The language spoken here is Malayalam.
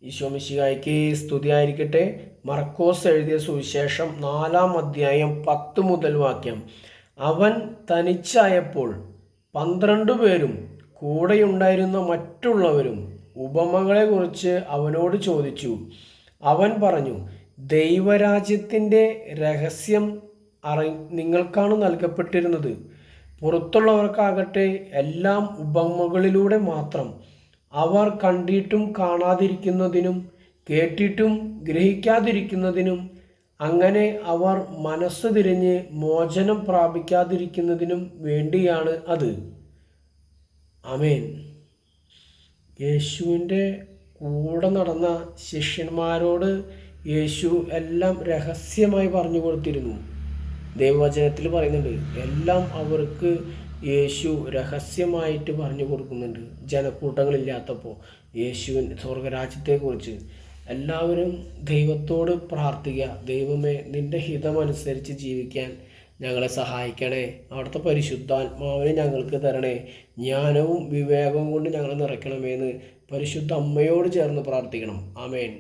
ഈശോ മിശിഹായ്ക്ക് സ്തുതിയായിരിക്കട്ടെ. മർക്കോസ് എഴുതിയ സുവിശേഷം 4-ാം അധ്യായം 10 മുതൽ വാക്യം. അവൻ തനിച്ചായപ്പോൾ 12 പേരും കൂടെയുണ്ടായിരുന്ന മറ്റുള്ളവരും ഉപമകളെക്കുറിച്ച് അവനോട് ചോദിച്ചു. അവൻ പറഞ്ഞു, ദൈവരാജ്യത്തിൻ്റെ രഹസ്യം നിങ്ങൾക്കാണ് നൽകപ്പെട്ടിരുന്നത്. പുറത്തുള്ളവർക്കാകട്ടെ എല്ലാം ഉപമകളിലൂടെ മാത്രം. അവർ കണ്ടിട്ടും കാണാതിരിക്കുന്നതിനും കേട്ടിട്ടും ഗ്രഹിക്കാതിരിക്കുന്നതിനും അങ്ങനെ അവർ മനസ്സ് തിരിഞ്ഞ് മോചനം പ്രാപിക്കാതിരിക്കുന്നതിനും വേണ്ടിയാണ് അത്. ആമേൻ. യേശുവിൻ്റെ കൂടെ നടന്ന ശിഷ്യന്മാരോട് യേശു എല്ലാം രഹസ്യമായി പറഞ്ഞു കൊടുത്തിരുന്നു. ദൈവവചനത്തിൽ പറയുന്നുണ്ട്, എല്ലാം അവർക്ക് യേശു രഹസ്യമായിട്ട് പറഞ്ഞു കൊടുക്കുന്നുണ്ട്. ജനക്കൂട്ടങ്ങളില്ലാത്തപ്പോൾ യേശുവിൻ സ്വർഗരാജ്യത്തെക്കുറിച്ച് എല്ലാവരും ദൈവത്തോട് പ്രാർത്ഥിക്കുക. ദൈവമേ, നിൻ്റെ ഹിതമനുസരിച്ച് ജീവിക്കാൻ ഞങ്ങളെ സഹായിക്കണേ. അവിടുത്തെ പരിശുദ്ധാത്മാവിനെ ഞങ്ങൾക്ക് തരണേ. ജ്ഞാനവും വിവേകവും കൊണ്ട് ഞങ്ങളെ നിറയ്ക്കണമെന്ന് പരിശുദ്ധ അമ്മയോട് ചേർന്ന് പ്രാർത്ഥിക്കണം. ആമേൻ.